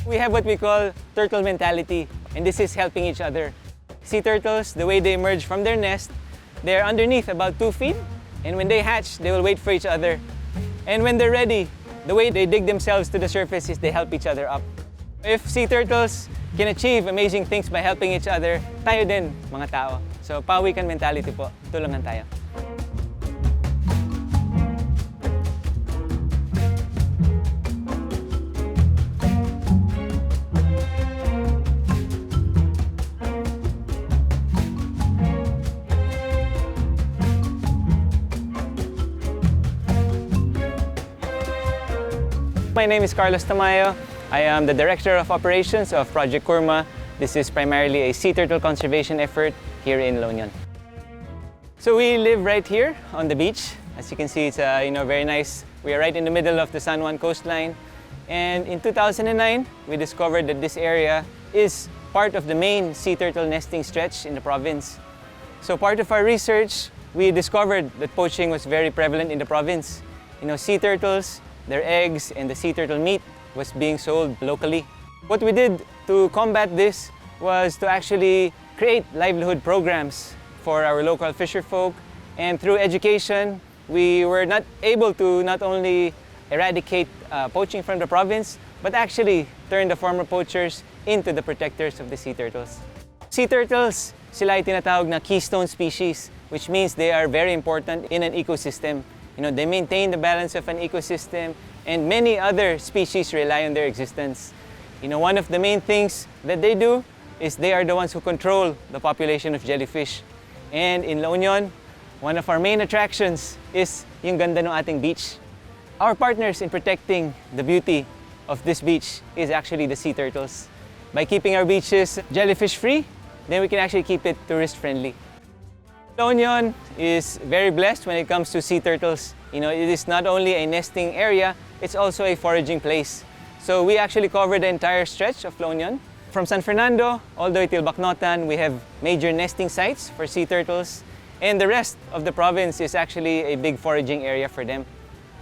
We have what we call turtle mentality, and this is helping each other. Sea turtles, the way they emerge from their nest, they're underneath about 2 feet, and when they hatch, they will wait for each other. And when they're ready, the way they dig themselves to the surface is they help each other up. If sea turtles can achieve amazing things by helping each other, tayo din, mga tao. So, pawikan mentality po, tulungan tayo. My name is Carlos Tamayo. I am the Director of Operations of Project CURMA. This is primarily a sea turtle conservation effort here in La Union. So we live right here on the beach. As you can see, it's very nice. We are right in the middle of the San Juan coastline. And in 2009, we discovered that this area is part of the main sea turtle nesting stretch in the province. So part of our research, we discovered that poaching was very prevalent in the province. Sea turtles, their eggs, and the sea turtle meat was being sold locally. What we did to combat this was to actually create livelihood programs for our local fisherfolk, and through education, we were not able to not only eradicate poaching from the province, but actually turn the former poachers into the protectors of the sea turtles. Sea turtles, sila ay tinatawag na keystone species, which means they are very important in an ecosystem. They maintain the balance of an ecosystem, and many other species rely on their existence. One of the main things that they do is they are the ones who control the population of jellyfish. And in La Union, one of our main attractions is yung ganda ng ating beach. Our partners in protecting the beauty of this beach is actually the sea turtles. By keeping our beaches jellyfish-free, then we can actually keep it tourist-friendly. La Union is very blessed when it comes to sea turtles. It is not only a nesting area, it's also a foraging place. So we actually cover the entire stretch of La Union. From San Fernando all the way till Bacnotan, we have major nesting sites for sea turtles. And the rest of the province is actually a big foraging area for them.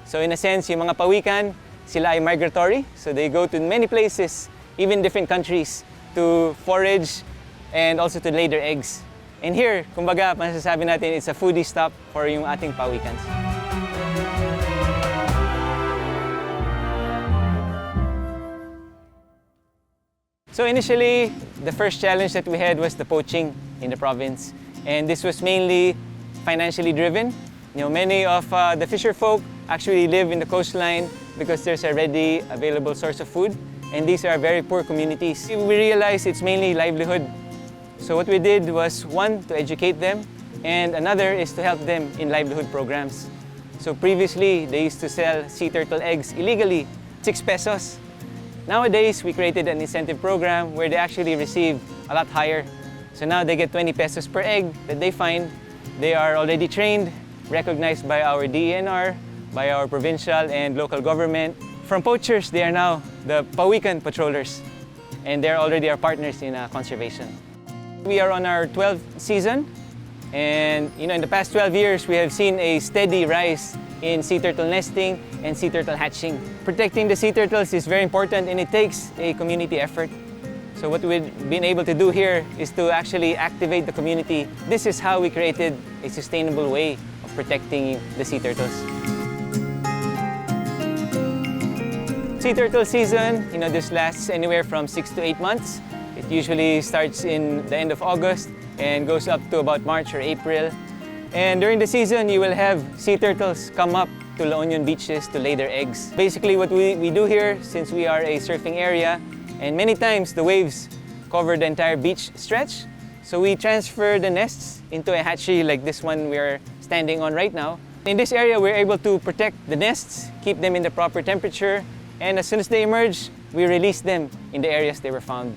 So in a sense, yung mga pawikan, sila ay migratory. So they go to many places, even different countries, to forage and also to lay their eggs. And here, kumbaga, masasabi natin, it's a foodie stop for yung ating pawikans. So initially, the first challenge that we had was the poaching in the province. And this was mainly financially driven. Many of the fisher folk actually live in the coastline because there's a ready available source of food. And these are very poor communities. We realized it's mainly livelihood. So what we did was, one, to educate them, and another is to help them in livelihood programs. So previously, they used to sell sea turtle eggs illegally, 6 pesos. Nowadays, we created an incentive program where they actually receive a lot higher. So now they get 20 pesos per egg that they find. They are already trained, recognized by our DENR, by our provincial and local government. From poachers, they are now the pawikan patrollers, and they're already our partners in conservation. We are on our 12th season, and in the past 12 years, we have seen a steady rise in sea turtle nesting and sea turtle hatching. Protecting the sea turtles is very important, and it takes a community effort. So what we've been able to do here is to actually activate the community. This is how we created a sustainable way of protecting the sea turtles. Sea turtle season, this lasts anywhere from 6 to 8 months. It usually starts in the end of August and goes up to about March or April. And during the season, you will have sea turtles come up to La Union beaches to lay their eggs. Basically, what we do here, since we are a surfing area, and many times the waves cover the entire beach stretch, so we transfer the nests into a hatchery like this one we're standing on right now. In this area, we're able to protect the nests, keep them in the proper temperature, and as soon as they emerge, we release them in the areas they were found.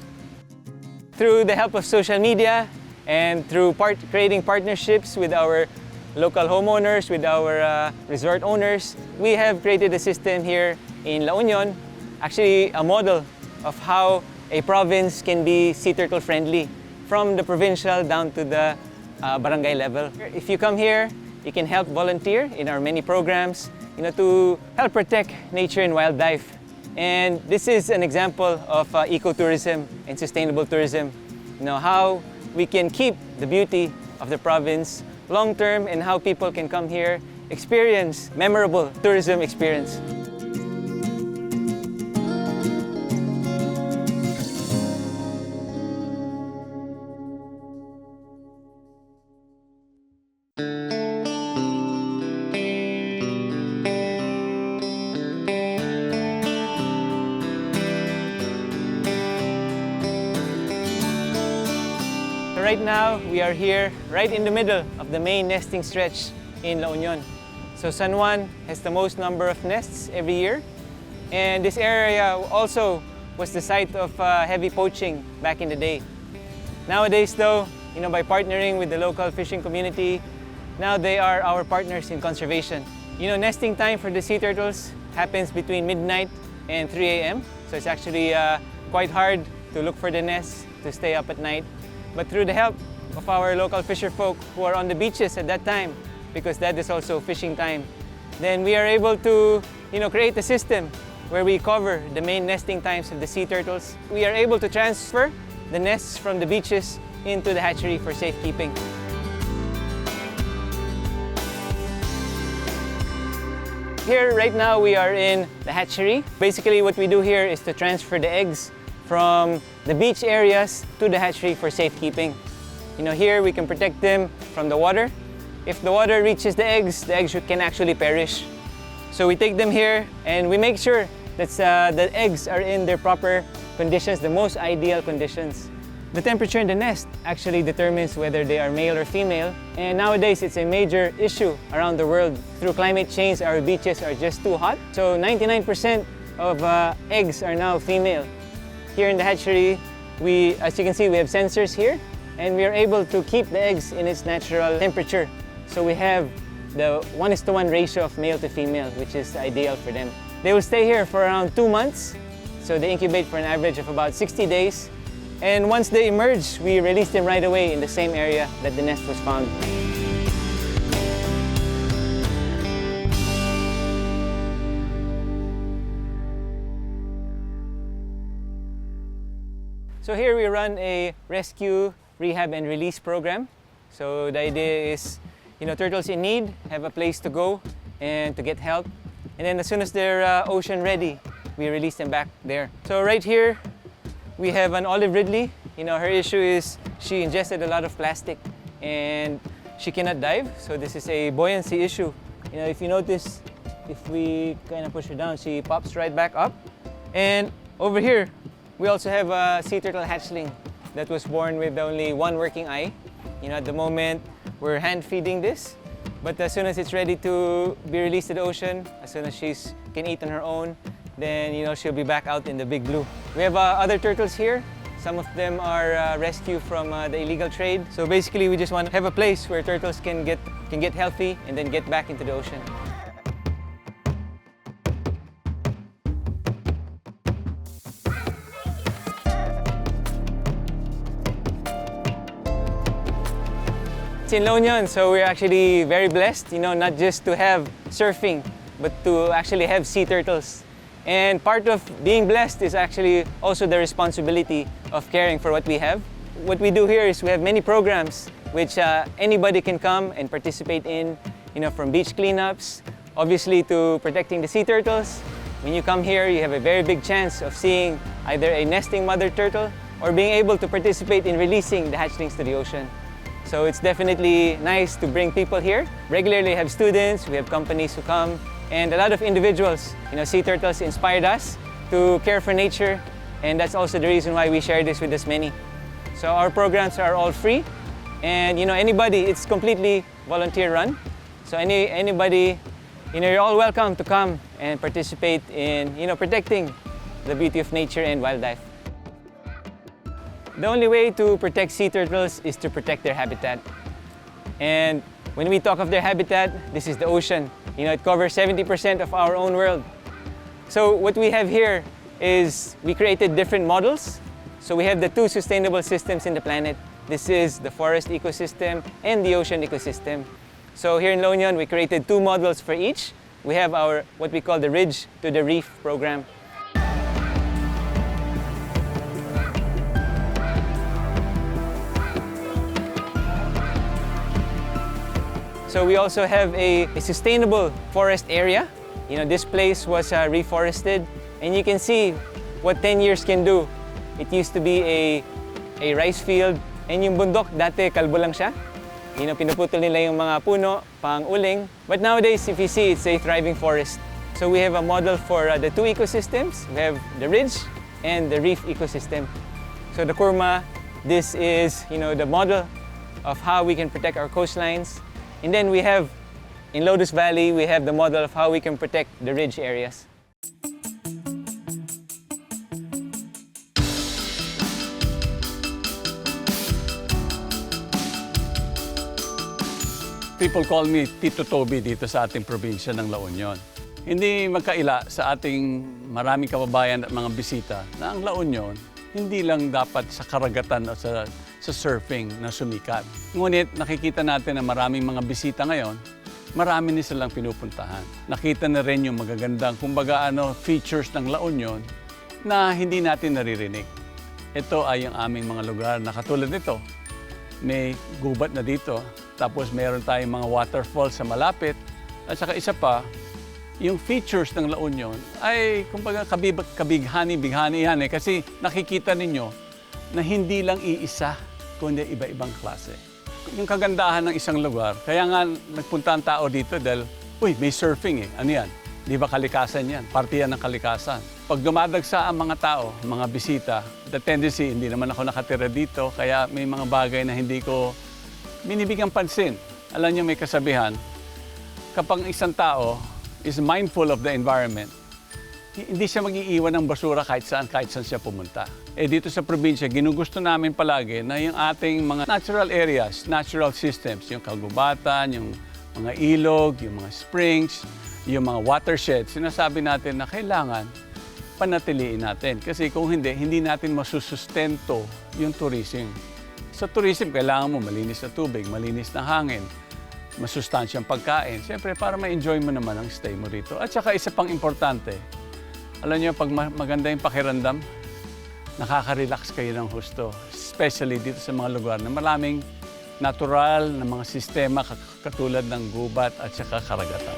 Through the help of social media and through creating partnerships with our local homeowners, with our resort owners, we have created a system here in La Union, actually a model of how a province can be sea turtle friendly, from the provincial down to the barangay level. If you come here, you can help volunteer in our many programs, to help protect nature and wildlife. And this is an example of ecotourism and sustainable tourism. You know, how we can keep the beauty of the province long-term and how people can come here, experience memorable tourism experience. Right now, we are here right in the middle of the main nesting stretch in La Union. So San Juan has the most number of nests every year. And this area also was the site of heavy poaching back in the day. Nowadays though, you know, by partnering with the local fishing community, now they are our partners in conservation. You know, nesting time for the sea turtles happens between midnight and 3 a.m. So it's actually quite hard to look for the nests, to stay up at night. But through the help of our local fisher folk who are on the beaches at that time, because that is also fishing time, then we are able to, you know, create a system where we cover the main nesting times of the sea turtles. We are able to transfer the nests from the beaches into the hatchery for safekeeping. Here right now we are in the hatchery. Basically what we do here is to transfer the eggs from the beach areas to the hatchery for safekeeping. You know, here we can protect them from the water. If the water reaches the eggs can actually perish. So we take them here and we make sure that the eggs are in their proper conditions, the most ideal conditions. The temperature in the nest actually determines whether they are male or female. And nowadays it's a major issue around the world. Through climate change, our beaches are just too hot. So 99% of eggs are now female. Here in the hatchery, as you can see, we have sensors here, and we are able to keep the eggs in its natural temperature. So we have the 1:1 ratio of male to female, which is ideal for them. They will stay here for around 2 months, so they incubate for an average of about 60 days. And once they emerge, we release them right away in the same area that the nest was found. So here we run a rescue, rehab, and release program. So the idea is, you know, turtles in need have a place to go and to get help. And then as soon as they're ocean ready, we release them back there. So right here, we have an olive ridley. You know, her issue is she ingested a lot of plastic and she cannot dive. So this is a buoyancy issue. You know, if you notice, if we kind of push her down, she pops right back up. And over here, we also have a sea turtle hatchling that was born with only one working eye. You know, at the moment, we're hand feeding this, but as soon as it's ready to be released to the ocean, as soon as she can eat on her own, then, you know, she'll be back out in the big blue. We have other turtles here. Some of them are rescued from the illegal trade. So basically, we just want to have a place where turtles can get healthy and then get back into the ocean. It's in La Union, so we're actually very blessed, you know, not just to have surfing, but to actually have sea turtles. And part of being blessed is actually also the responsibility of caring for what we have. What we do here is we have many programs which anybody can come and participate in, you know, from beach cleanups, obviously to protecting the sea turtles. When you come here, you have a very big chance of seeing either a nesting mother turtle or being able to participate in releasing the hatchlings to the ocean. So it's definitely nice to bring people here. Regularly have students, we have companies who come, and a lot of individuals. You know, sea turtles inspired us to care for nature, and that's also the reason why we share this with as many. So our programs are all free, and, you know, anybody, it's completely volunteer run. So anybody, you know, you're all welcome to come and participate in, you know, protecting the beauty of nature and wildlife. The only way to protect sea turtles is to protect their habitat. And when we talk of their habitat, this is the ocean. You know, it covers 70% of our own world. So what we have here is we created different models. So we have the two sustainable systems in the planet. This is the forest ecosystem and the ocean ecosystem. So here in La Union, we created two models for each. We have our, what we call the Ridge to the Reef program. So we also have a sustainable forest area. This place was reforested, and you can see what 10 years can do. It used to be a rice field, and yung bundok, dati kalbo lang siya. Pinuputol nila yung mga puno, pang uling. But nowadays, if you see, it's a thriving forest. So we have a model for the two ecosystems. We have the ridge and the reef ecosystem. So the CURMA, this is the model of how we can protect our coastlines. And then we have, in Lotus Valley, we have the model of how we can protect the ridge areas. People call me Tito Toby dito sa ating probinsya ng La Union. Hindi magkaila sa ating maraming kababayan at mga bisita na ang La Union hindi lang dapat sa karagatan o sa surfing na sumikat. Ngunit nakikita natin na maraming mga bisita ngayon, marami na silang pinupuntahan. Nakita na rin yung magagandang features ng La Union na hindi natin naririnig. Ito ay ang aming mga lugar na katulad nito. May gubat na dito. Tapos meron tayong mga waterfalls sa malapit. At saka isa pa, yung features ng La Union ay kumbaga kabighani-bighani yan eh. Kasi nakikita ninyo na hindi lang iisa, kundi iba-ibang klase. Yung kagandahan ng isang lugar, kaya nga nagpunta ang tao dito dahil, may surfing eh. Ano yan? Di ba kalikasan yan? Parte yan ng kalikasan. Pag dumadagsa ang mga tao, mga bisita, the tendency, hindi naman ako nakatira dito, kaya may mga bagay na hindi ko binibigyan pansin. Alam niyo may kasabihan, kapag isang tao is mindful of the environment, hindi siya mag-iiwan ng basura kahit saan siya pumunta. Dito sa probinsya, ginugusto namin palagi na yung ating mga natural areas, natural systems, yung kagubatan, yung mga ilog, yung mga springs, yung mga watersheds, sinasabi natin na kailangan panatiliin natin. Kasi kung hindi natin masusustento yung tourism. Sa tourism, kailangan mo malinis na tubig, malinis na hangin, masustansyang pagkain. Siyempre, para ma-enjoy mo naman ang stay mo rito. At saka isa pang importante, alam niyo, pag maganda yung pakiramdam, nakaka-relax kayo ng husto. Especially dito sa mga lugar na maraming natural na mga sistema katulad ng gubat at saka karagatan.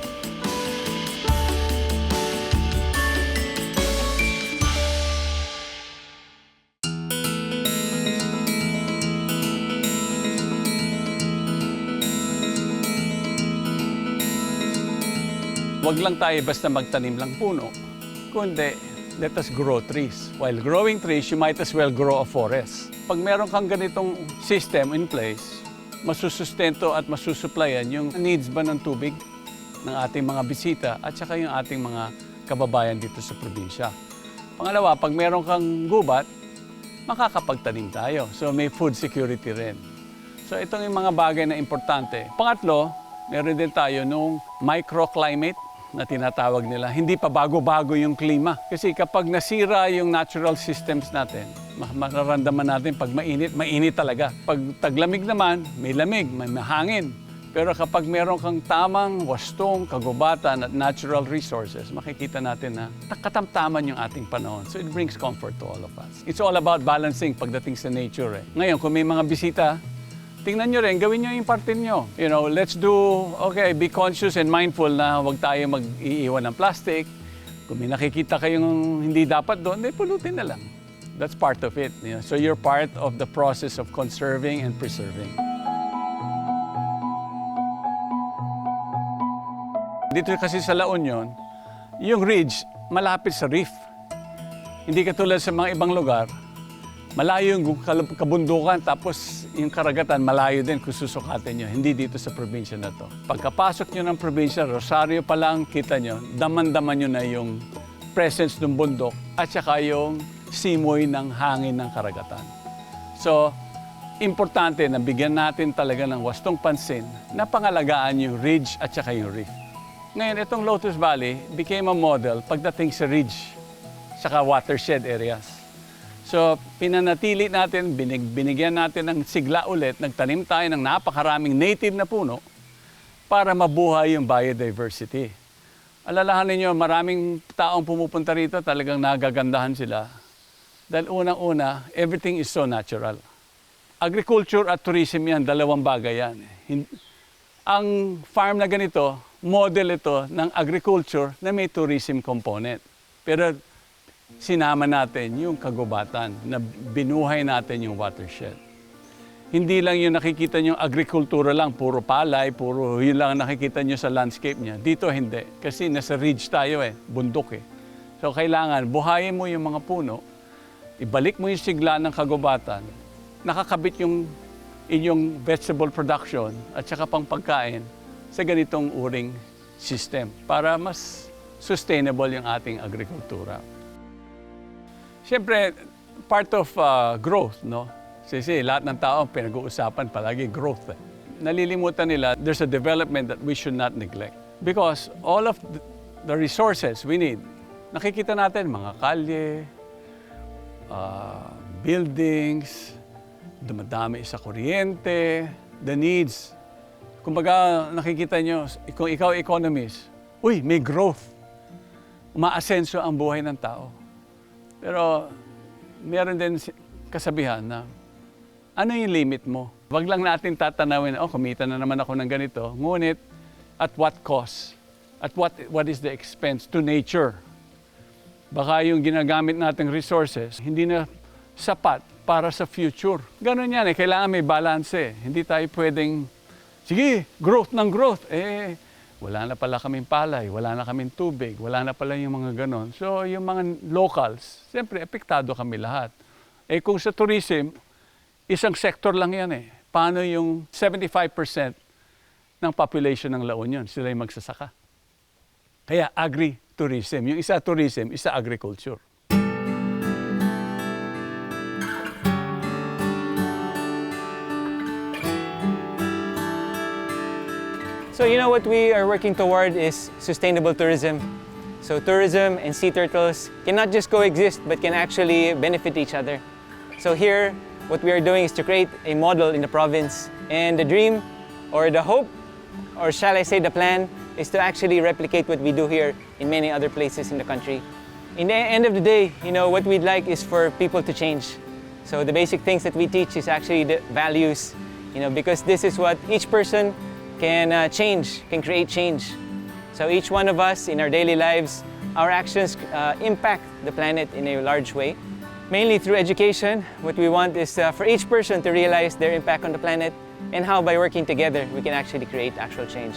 Huwag lang tayo basta magtanim lang puno, kundi let us grow trees. While growing trees, you might as well grow a forest. Pag meron kang ganitong system in place, masusustento at masusupplyan yung needs ba ng tubig ng ating mga bisita at saka yung ating mga kababayan dito sa probinsya. Pangalawa, pag meron kang gubat, makakapagtanim tayo. So may food security rin. So itong yung mga bagay na importante. Pangatlo, meron din tayo nung microclimate na tinatawag nila. Hindi pa bago-bago yung klima. Kasi kapag nasira yung natural systems natin, mararamdaman natin pag mainit, mainit talaga. Pag taglamig naman, may lamig, may mahangin. Pero kapag meron kang tamang wastong, kagubatan at natural resources, makikita natin na katamtaman yung ating panahon. So it brings comfort to all of us. It's all about balancing pagdating sa nature. Ngayon, kung may mga bisita, tingnan nyo rin, gawin nyo yung parte nyo. Let's be conscious and mindful na huwag tayo mag-iiwan ng plastic. Kung may nakikita kayong hindi dapat doon, pulutin na lang. That's part of it. So you're part of the process of conserving and preserving. Dito kasi sa La Union, yung ridge malapit sa reef. Hindi katulad sa mga ibang lugar, malayo yung kabundukan tapos yung karagatan malayo din kung susukatin nyo. Hindi dito sa probinsya na to. Pagkapasok nyo ng probinsya, Rosario pa lang kita nyo, daman-daman nyo na yung presence ng bundok at saka yung simoy ng hangin ng karagatan. So, importante na bigyan natin talaga ng wastong pansin na pangalagaan yung ridge at saka yung reef. Ngayon, itong Lotus Valley became a model pagdating sa ridge saka watershed areas. So, pinanatili natin, binigyan natin ng sigla ulit, nagtanim tayo ng napakaraming native na puno para mabuhay yung biodiversity. Alalahanin nyo, maraming taong pumupunta rito, talagang nagagandahan sila. Dahil unang-una, everything is so natural. Agriculture at tourism yan, dalawang bagay yan. Ang farm na ganito, model ito ng agriculture na may tourism component. Pero sinama natin yung kagubatan, na binuhay natin yung watershed. Hindi lang yung nakikita nyo agrikultura lang, puro palay, puro yun lang nakikita nyo sa landscape niya. Dito hindi, kasi nasa ridge tayo bundok So kailangan buhayin mo yung mga puno, ibalik mo yung sigla ng kagubatan, nakakabit yung inyong vegetable production at saka pang pagkain sa ganitong uring system para mas sustainable yung ating agrikultura. Siyempre, part of growth, no? Kasi lahat ng tao pinag-uusapan palagi growth. Nalilimutan nila there's a development that we should not neglect. Because all of the resources we need, nakikita natin mga kalye, buildings, dumadami sa kuryente, the needs. Kumbaga nakikita nyo, kung ikaw economist, uy, may growth. Umaasenso ang buhay ng tao. Pero meron din kasabihan na ano yung limit mo? Wag lang natin tatanawin, kumita na naman ako ng ganito. Ngunit, at what cost? At what is the expense to nature? Baka yung ginagamit nating resources, hindi na sapat para sa future. Ganon yan kailangan may balance Hindi tayo pwedeng, sige, growth ng growth. Wala na pala kaming palay, wala na kaming tubig, wala na pala yung mga ganon. So yung mga locals, siyempre, apektado kami lahat. Kung sa tourism, isang sector lang yan Paano yung 75% ng population ng La Union? Sila yung magsasaka. Kaya agri-tourism. Yung isa tourism, isa agriculture. So what we are working toward is sustainable tourism. So tourism and sea turtles cannot just coexist, but can actually benefit each other. So here, what we are doing is to create a model in the province. And the dream, or the hope, or shall I say the plan, is to actually replicate what we do here in many other places in the country. In the end of the day, what we'd like is for people to change. So the basic things that we teach is actually the values, because this is what each person can change, can create change. So each one of us in our daily lives, our actions impact the planet in a large way. Mainly through education, what we want is for each person to realize their impact on the planet and how by working together we can actually create actual change.